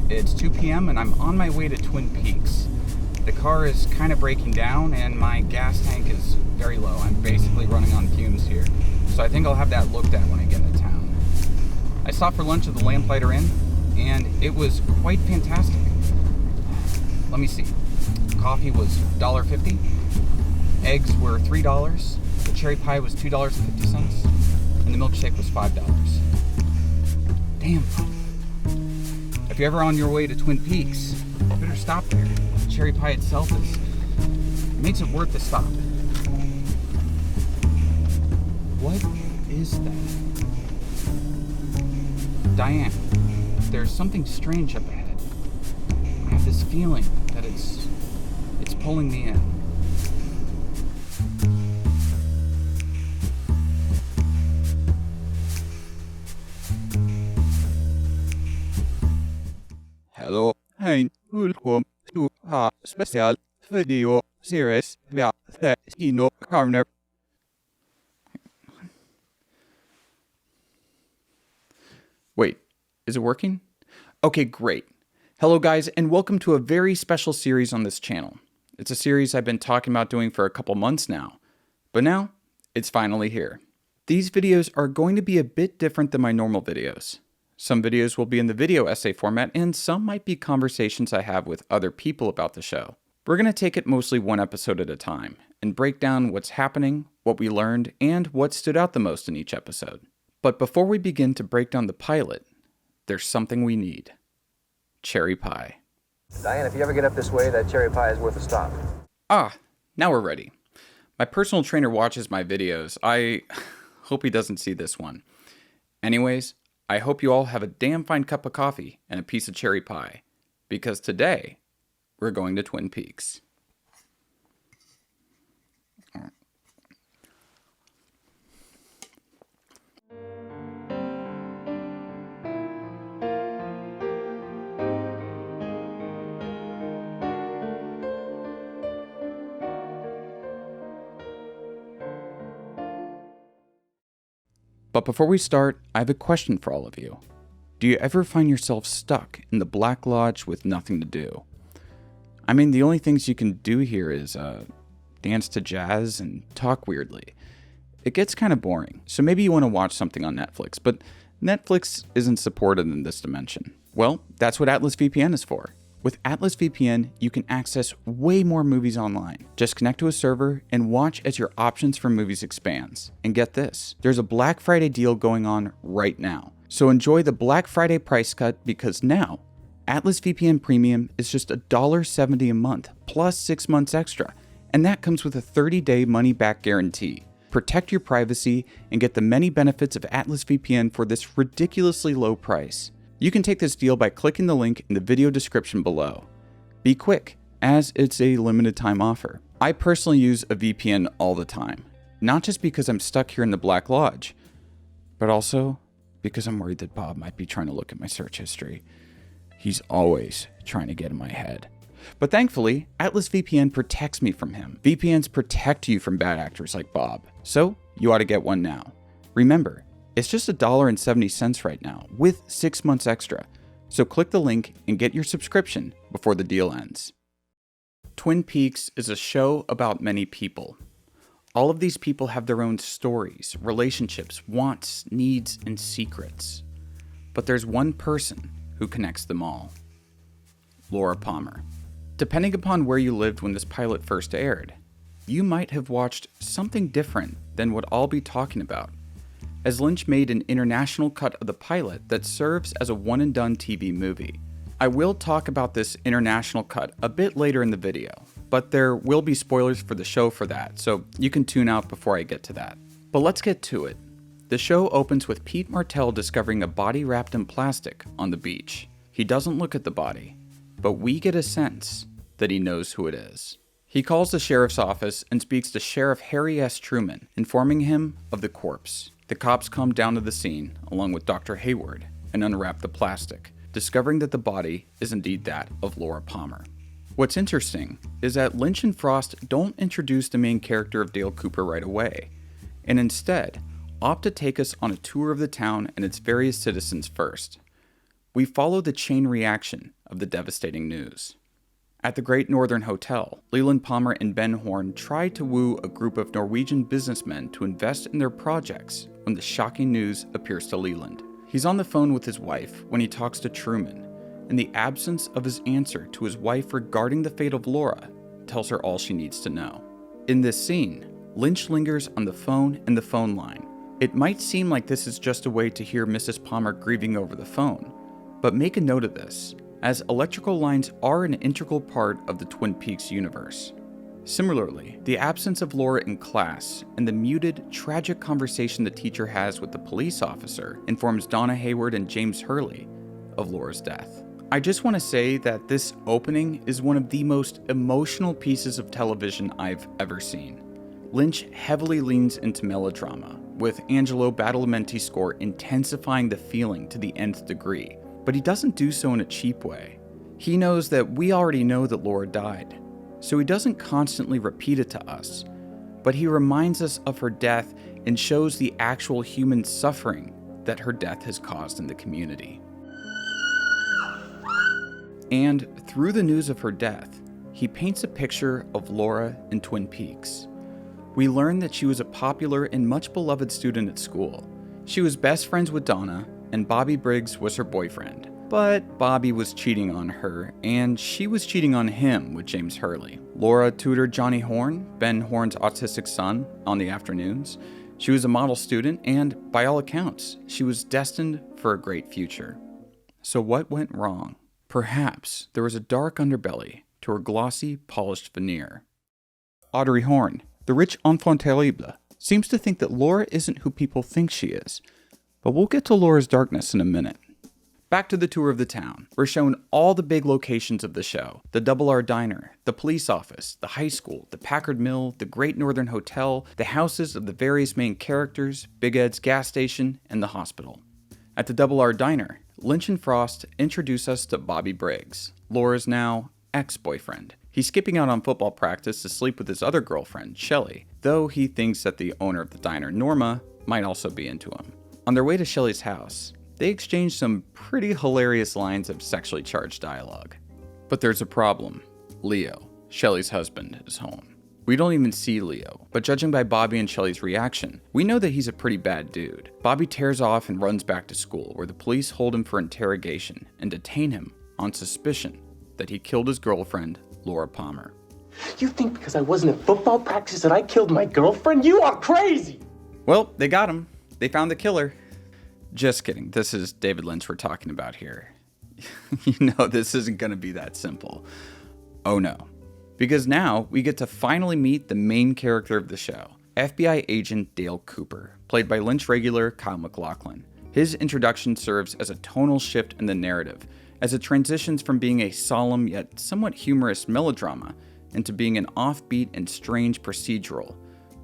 It's 2 p.m. and I'm on my way to Twin Peaks. The car is kind of breaking down and my gas tank is very low. I'm basically running on fumes here. So I think I'll have that looked at when I get into town. I stopped for lunch at the Lamplighter Inn and it was quite fantastic. Let me see. Coffee was $1.50. Eggs were $3. The cherry pie was $2.50. And the milkshake was $5. Damn. If you're ever on your way to Twin Peaks, you better stop there. The cherry pie itself makes it worth the stop. What is that? Diane, there's something strange up ahead. I have this feeling that it's pulling me in. Hello and welcome to a special video series via the Kino Corner. Wait, is it working? Okay, great. Hello guys, and welcome to a very special series on this channel. It's a series I've been talking about doing for a couple months now, but now it's finally here. These videos are going to be a bit different than my normal videos. Some videos will be in the video essay format, and some might be conversations I have with other people about the show. We're going to take it mostly one episode at a time, and break down what's happening, what we learned, and what stood out the most in each episode. But before we begin to break down the pilot, there's something we need. Cherry pie. Diane, if you ever get up this way, that cherry pie is worth a stop. Ah, now we're ready. My personal trainer watches my videos. I hope he doesn't see this one. Anyways, I hope you all have a damn fine cup of coffee and a piece of cherry pie, because today we're going to Twin Peaks. But before we start, I have a question for all of you. Do you ever find yourself stuck in the Black Lodge with nothing to do? I mean, the only things you can do here is dance to jazz and talk weirdly. It gets kind of boring, so maybe you want to watch something on Netflix, but Netflix isn't supported in this dimension. Well, that's what Atlas VPN is for. With Atlas VPN, you can access way more movies online. Just connect to a server and watch as your options for movies expands. And get this, there's a Black Friday deal going on right now. So enjoy the Black Friday price cut, because now Atlas VPN Premium is just $1.70 a month plus 6 months extra. And that comes with a 30-day money-back guarantee. Protect your privacy and get the many benefits of Atlas VPN for this ridiculously low price. You can take this deal by clicking the link in the video description below. Be quick, as it's a limited time offer. I personally use a VPN all the time, not just because I'm stuck here in the Black Lodge, but also because I'm worried that Bob might be trying to look at my search history. He's always trying to get in my head. But thankfully, Atlas VPN protects me from him. VPNs protect you from bad actors like Bob, so you ought to get one now. Remember, it's just $1.70 right now, with 6 months extra. So click the link and get your subscription before the deal ends. Twin Peaks is a show about many people. All of these people have their own stories, relationships, wants, needs, and secrets. But there's one person who connects them all. Laura Palmer. Depending upon where you lived when this pilot first aired, you might have watched something different than what I'll be talking about, as Lynch made an international cut of the pilot that serves as a one-and-done TV movie. I will talk about this international cut a bit later in the video, but there will be spoilers for the show for that, so you can tune out before I get to that. But let's get to it. The show opens with Pete Martell discovering a body wrapped in plastic on the beach. He doesn't look at the body, but we get a sense that he knows who it is. He calls the sheriff's office and speaks to Sheriff Harry S. Truman, informing him of the corpse. The cops come down to the scene, along with Dr. Hayward, and unwrap the plastic, discovering that the body is indeed that of Laura Palmer. What's interesting is that Lynch and Frost don't introduce the main character of Dale Cooper right away, and instead opt to take us on a tour of the town and its various citizens first. we follow the chain reaction of the devastating news. At the Great Northern Hotel, Leland Palmer and Ben Horne try to woo a group of Norwegian businessmen to invest in their projects when the shocking news appears to Leland. He's on the phone with his wife when he talks to Truman, and the absence of his answer to his wife regarding the fate of Laura tells her all she needs to know. In this scene, Lynch lingers on the phone and the phone line. It might seem like this is just a way to hear Mrs. Palmer grieving over the phone, but make a note of this, as electrical lines are an integral part of the Twin Peaks universe. Similarly, the absence of Laura in class and the muted, tragic conversation the teacher has with the police officer informs Donna Hayward and James Hurley of Laura's death. I just want to say that this opening is one of the most emotional pieces of television I've ever seen. Lynch heavily leans into melodrama, with Angelo Badalamenti's score intensifying the feeling to the nth degree. But he doesn't do so in a cheap way. He knows that we already know that Laura died, so he doesn't constantly repeat it to us, but he reminds us of her death and shows the actual human suffering that her death has caused in the community. And through the news of her death, he paints a picture of Laura in Twin Peaks. We learn that she was a popular and much beloved student at school. She was best friends with Donna, and Bobby Briggs was her boyfriend. But Bobby was cheating on her, and she was cheating on him with James Hurley. Laura tutored Johnny Horne, Ben Horne's autistic son, on the afternoons. She was a model student, and by all accounts, she was destined for a great future. So what went wrong? Perhaps there was a dark underbelly to her glossy, polished veneer. Audrey Horne, the rich enfant terrible, seems to think that Laura isn't who people think she is. But we'll get to Laura's darkness in a minute. Back to the tour of the town. We're shown all the big locations of the show. The Double R Diner, the police office, the high school, the Packard Mill, the Great Northern Hotel, the houses of the various main characters, Big Ed's gas station, and the hospital. At the Double R Diner, Lynch and Frost introduce us to Bobby Briggs, Laura's now ex-boyfriend. He's skipping out on football practice to sleep with his other girlfriend, Shelley, though he thinks that the owner of the diner, Norma, might also be into him. On their way to Shelley's house, they exchange some pretty hilarious lines of sexually charged dialogue. But there's a problem. Leo, Shelley's husband, is home. We don't even see Leo, but judging by Bobby and Shelley's reaction, we know that he's a pretty bad dude. Bobby tears off and runs back to school, where the police hold him for interrogation and detain him on suspicion that he killed his girlfriend, Laura Palmer. You think because I wasn't at football practice that I killed my girlfriend? You are crazy! Well, they got him. They found the killer. Just kidding. This is David Lynch we're talking about here. You know, this isn't going to be that simple. Oh no. Because now we get to finally meet the main character of the show, FBI agent Dale Cooper, played by Lynch regular Kyle MacLachlan. His introduction serves as a tonal shift in the narrative, as it transitions from being a solemn yet somewhat humorous melodrama into being an offbeat and strange procedural.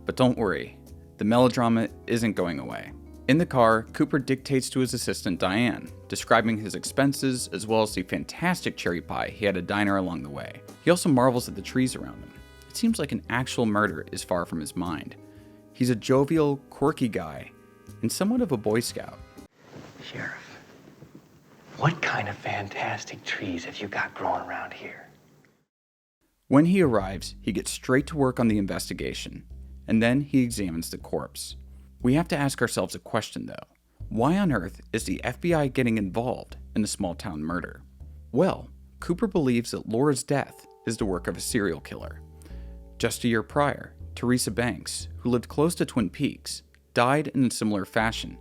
But don't worry, the melodrama isn't going away. In the car, Cooper dictates to his assistant Diane, describing his expenses as well as the fantastic cherry pie he had at a diner along the way. He also marvels at the trees around him. It seems like an actual murder is far from his mind. He's a jovial, quirky guy, and somewhat of a Boy Scout. Sheriff, what kind of fantastic trees have you got growing around here? When he arrives, he gets straight to work on the investigation, and then he examines the corpse. We have to ask ourselves a question though. Why on earth is the FBI getting involved in a small town murder? Well, Cooper believes that Laura's death is the work of a serial killer. Just a year prior, Teresa Banks, who lived close to Twin Peaks, died in a similar fashion,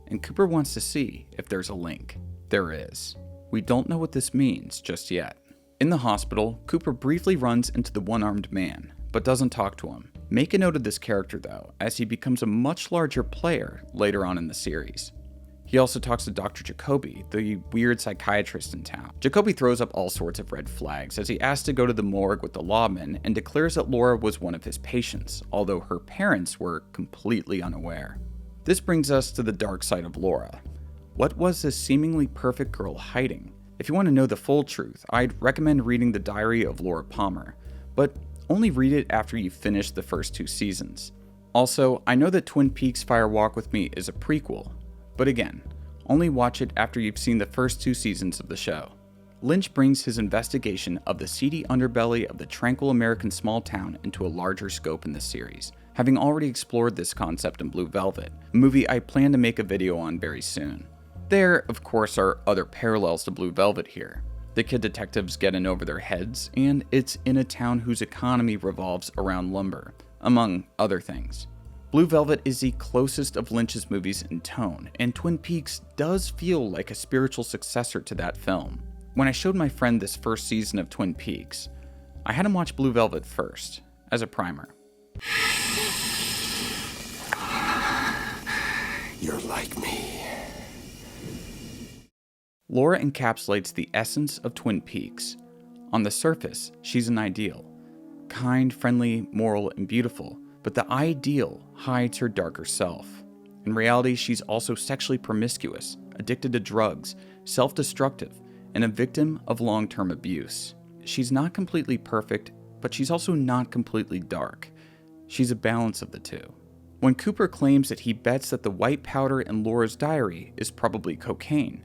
and Cooper wants to see if there's a link. There is. We don't know what this means just yet. In the hospital, Cooper briefly runs into the one-armed man, but doesn't talk to him. Make a note of this character though, as he becomes a much larger player later on in the series. He also talks to Dr. Jacoby, the weird psychiatrist in town. Jacoby throws up all sorts of red flags as he asks to go to the morgue with the lawman and declares that Laura was one of his patients, although her parents were completely unaware. This brings us to the dark side of Laura. What was this seemingly perfect girl hiding? If you want to know the full truth, I'd recommend reading the diary of Laura Palmer, but only read it after you've finished the first 2 seasons. Also, I know that Twin Peaks Fire Walk With Me is a prequel, but again, Only watch it after you've seen the first 2 seasons of the show. Lynch brings his investigation of the seedy underbelly of the tranquil American small town into a larger scope in this series, having already explored this concept in Blue Velvet, a movie I plan to make a video on very soon. There, of course, are other parallels to Blue Velvet here. The kid detectives get in over their heads, and it's in a town whose economy revolves around lumber, among other things. Blue Velvet is the closest of Lynch's movies in tone, and Twin Peaks does feel like a spiritual successor to that film. When I showed my friend this first season of Twin Peaks, I had him watch Blue Velvet first, as a primer. You're like me. Laura encapsulates the essence of Twin Peaks. On the surface, she's an ideal. Kind, friendly, moral, and beautiful, but the ideal hides her darker self. In reality, she's also sexually promiscuous, addicted to drugs, self-destructive, and a victim of long-term abuse. She's not completely perfect, but she's also not completely dark. She's a balance of the two. When Cooper claims that he bets that the white powder in Laura's diary is probably cocaine,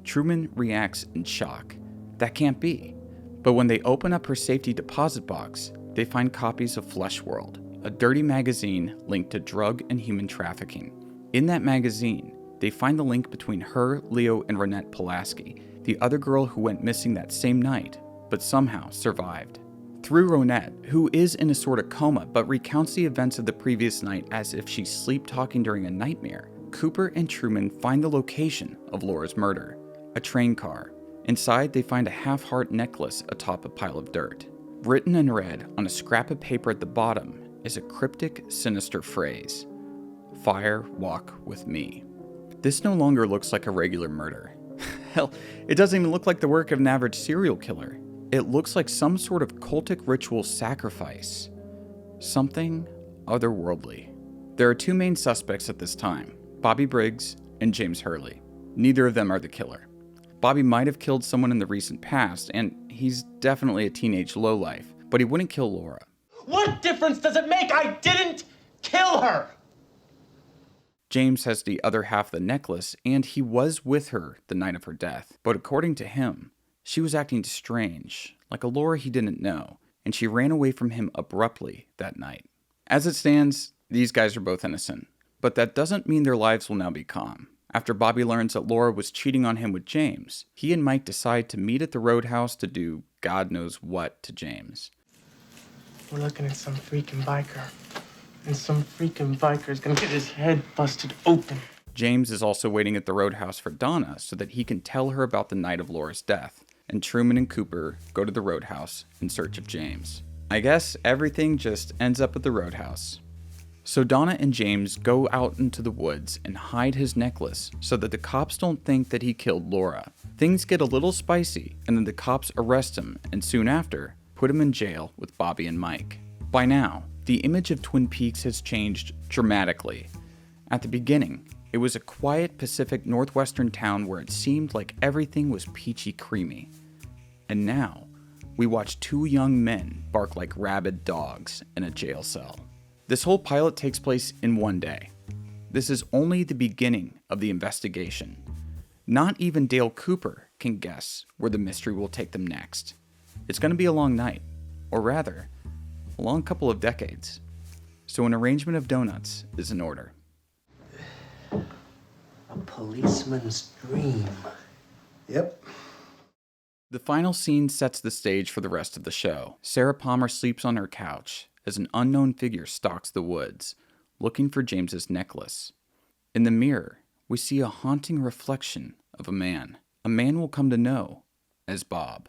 Truman reacts in shock. That can't be. But when they open up her safety deposit box, they find copies of Flesh World, a dirty magazine linked to drug and human trafficking. In that magazine, they find the link between her, Leo, and Ronette Pulaski, the other girl who went missing that same night, but somehow survived. Through Ronette, who is in a sort of coma but recounts the events of the previous night as if she's sleep-talking during a nightmare, Cooper and Truman find the location of Laura's murder, a train car. Inside, they find a half-heart necklace atop a pile of dirt. Written in red on a scrap of paper at the bottom is a cryptic, sinister phrase: "Fire walk with me." This no longer looks like a regular murder. Hell, it doesn't even look like the work of an average serial killer. It looks like some sort of cultic ritual sacrifice. Something otherworldly. There are 2 main suspects at this time, Bobby Briggs and James Hurley. Neither of them are the killer. Bobby might have killed someone in the recent past, and he's definitely a teenage lowlife, but he wouldn't kill Laura. What difference does it make? I didn't kill her! James has the other half of the necklace, and he was with her the night of her death. But according to him, she was acting strange, like a Laura he didn't know, and she ran away from him abruptly that night. As it stands, these guys are both innocent, but that doesn't mean their lives will now be calm. After Bobby learns that Laura was cheating on him with James, he and Mike decide to meet at the roadhouse to do God knows what to James. We're looking at some freaking biker. And some freaking biker's gonna get his head busted open. James is also waiting at the roadhouse for Donna so that he can tell her about the night of Laura's death, and Truman and Cooper go to the roadhouse in search of James. I guess everything just ends up at the roadhouse. So Donna and James go out into the woods and hide his necklace so that the cops don't think that he killed Laura. Things get a little spicy, and then the cops arrest him and soon after put him in jail with Bobby and Mike. By now, the image of Twin Peaks has changed dramatically. At the beginning, it was a quiet Pacific Northwestern town where it seemed like everything was peachy creamy. And now, we watch 2 young men bark like rabid dogs in a jail cell. This whole pilot takes place in one day. This is only the beginning of the investigation. Not even Dale Cooper can guess where the mystery will take them next. It's going to be a long night, or rather, a long couple of decades. So an arrangement of donuts is in order. A policeman's dream. Yep. The final scene sets the stage for the rest of the show. Sarah Palmer sleeps on her couch as an unknown figure stalks the woods, looking for James's necklace. In the mirror, we see a haunting reflection of a man we'll come to know as Bob.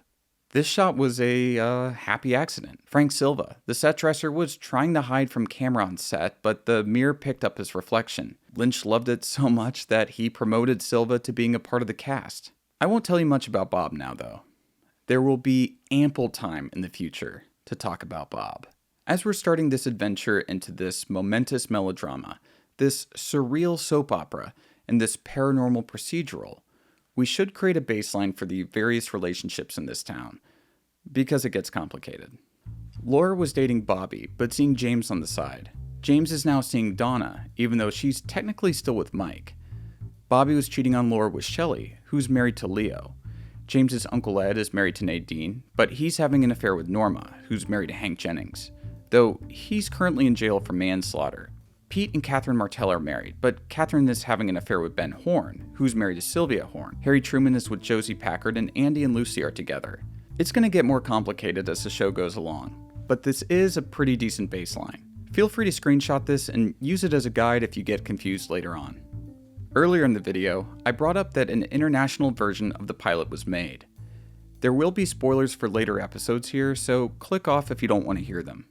This shot was a happy accident. Frank Silva, the set dresser, was trying to hide from camera on set, but the mirror picked up his reflection. Lynch loved it so much that he promoted Silva to being a part of the cast. I won't tell you much about Bob now, though. There will be ample time in the future to talk about Bob. As we're starting this adventure into this momentous melodrama, this surreal soap opera, and this paranormal procedural, we should create a baseline for the various relationships in this town, because it gets complicated. Laura was dating Bobby, but seeing James on the side. James is now seeing Donna, even though she's technically still with Mike. Bobby was cheating on Laura with Shelley, who's married to Leo. James's Uncle Ed is married to Nadine, but he's having an affair with Norma, who's married to Hank Jennings, though he's currently in jail for manslaughter. Pete and Catherine Martell are married, but Catherine is having an affair with Ben Horn, who's married to Sylvia Horn. Harry Truman is with Josie Packard, and Andy and Lucy are together. It's going to get more complicated as the show goes along, but this is a pretty decent baseline. Feel free to screenshot this and use it as a guide if you get confused later on. Earlier in the video, I brought up that an international version of the pilot was made. There will be spoilers for later episodes here, so click off if you don't want to hear them.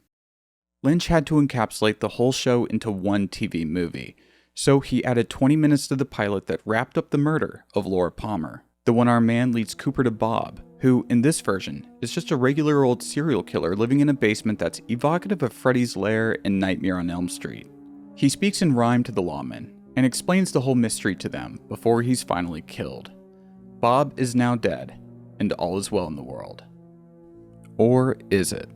Lynch had to encapsulate the whole show into one TV movie, so he added 20 minutes to the pilot that wrapped up the murder of Laura Palmer. The one-armed man leads Cooper to Bob, who, in this version, is just a regular old serial killer living in a basement that's evocative of Freddy's lair and Nightmare on Elm Street. He speaks in rhyme to the lawmen, and explains the whole mystery to them before he's finally killed. Bob is now dead, and all is well in the world. Or is it?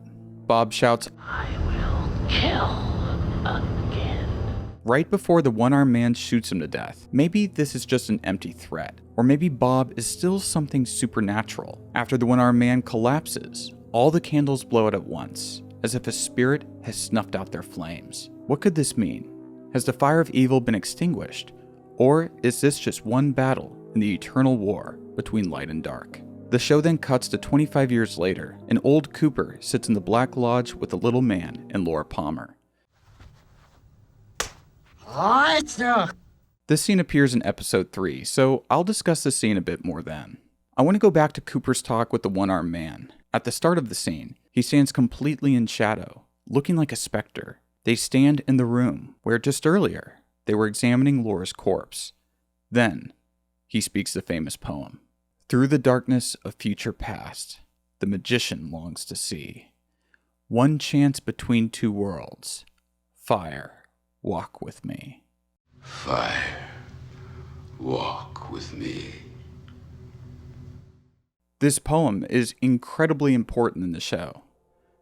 Bob shouts, I will kill again. Right before the one-armed man shoots him to death. Maybe this is just an empty threat, or maybe Bob is still something supernatural. After the one-armed man collapses, all the candles blow out at once, as if a spirit has snuffed out their flames. What could this mean? Has the fire of evil been extinguished, or is this just one battle in the eternal war between light and dark? The show then cuts to 25 years later, and old Cooper sits in the Black Lodge with the little man and Laura Palmer. This scene appears in episode 3, so I'll discuss this scene a bit more then. I want to go back to Cooper's talk with the one-armed man. At the start of the scene, he stands completely in shadow, looking like a specter. They stand in the room where just earlier they were examining Laura's corpse. Then, he speaks the famous poem. Through the darkness of future past, the magician longs to see. One chance between two worlds. Fire, walk with me. Fire, walk with me. This poem is incredibly important in the show.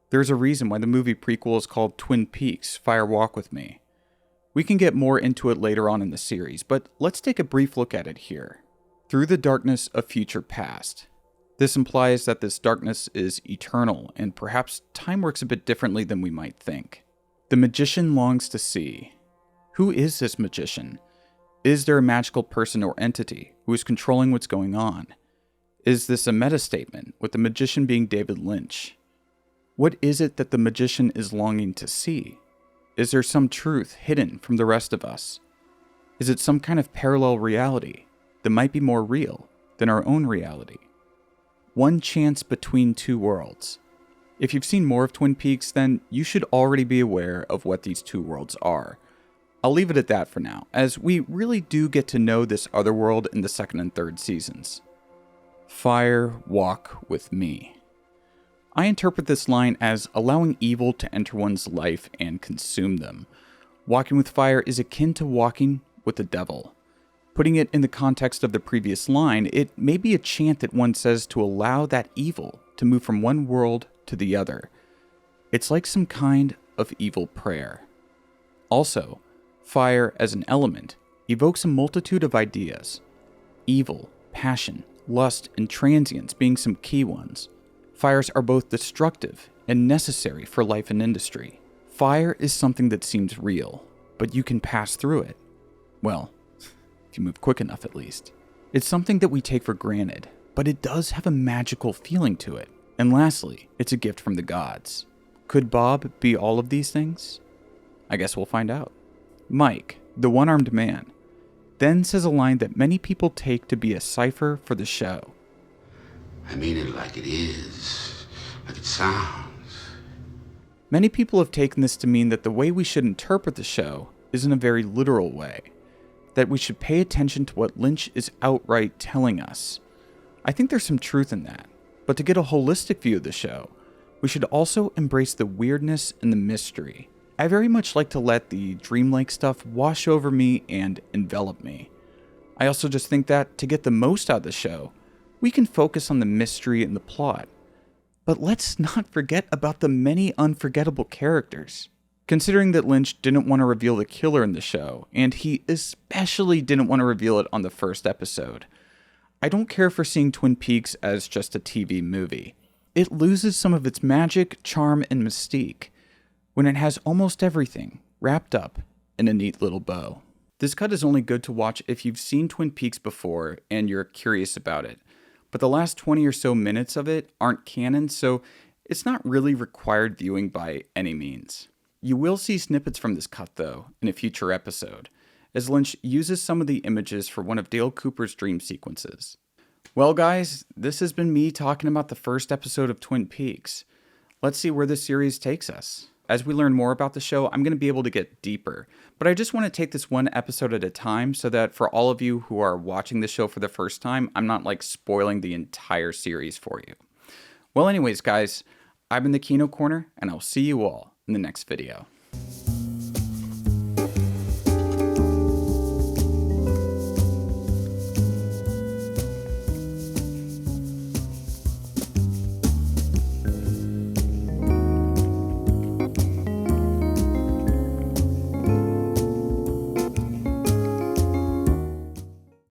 There's a reason why the movie prequel is called Twin Peaks: Fire Walk With Me. We can get more into it later on in the series, but let's take a brief look at it here. Through the darkness of future past. This implies that this darkness is eternal, and perhaps time works a bit differently than we might think. The magician longs to see. Who is this magician? Is there a magical person or entity who is controlling what's going on? Is this a meta statement, with the magician being David Lynch? What is it that the magician is longing to see? Is there some truth hidden from the rest of us? Is it some kind of parallel reality that might be more real than our own reality? One chance between two worlds. If you've seen more of Twin Peaks, then you should already be aware of what these two worlds are. I'll leave it at that for now, as we really do get to know this other world in the second and third seasons. Fire, walk with me. I interpret this line as allowing evil to enter one's life and consume them. Walking with fire is akin to walking with the devil. Putting it in the context of the previous line, it may be a chant that one says to allow that evil to move from one world to the other. It's like some kind of evil prayer. Also, fire as an element evokes a multitude of ideas. Evil, passion, lust, and transience being some key ones. Fires are both destructive and necessary for life and industry. Fire is something that seems real, but you can pass through it. Well, if you move quick enough at least. It's something that we take for granted, but it does have a magical feeling to it. And lastly, it's a gift from the gods. Could Bob be all of these things? I guess we'll find out. Mike, the one-armed man, then says a line that many people take to be a cipher for the show. I mean it like it is, like it sounds. Many people have taken this to mean that the way we should interpret the show is in a very literal way, that we should pay attention to what Lynch is outright telling us. I think there's some truth in that, but to get a holistic view of the show, we should also embrace the weirdness and the mystery. I very much like to let the dreamlike stuff wash over me and envelop me. I also just think that to get the most out of the show, we can focus on the mystery and the plot. But let's not forget about the many unforgettable characters. Considering that Lynch didn't want to reveal the killer in the show, and he especially didn't want to reveal it on the first episode, I don't care for seeing Twin Peaks as just a TV movie. It loses some of its magic, charm, and mystique when it has almost everything wrapped up in a neat little bow. This cut is only good to watch if you've seen Twin Peaks before and you're curious about it, but the last 20 or so minutes of it aren't canon, so it's not really required viewing by any means. You will see snippets from this cut, though, in a future episode, as Lynch uses some of the images for one of Dale Cooper's dream sequences. Well, guys, this has been me talking about the first episode of Twin Peaks. Let's see where this series takes us. As we learn more about the show, I'm going to be able to get deeper, but I just want to take this one episode at a time so that for all of you who are watching the show for the first time, I'm not like spoiling the entire series for you. Well, anyways, guys, I've been the Kino Corner, and I'll see you all in the next video.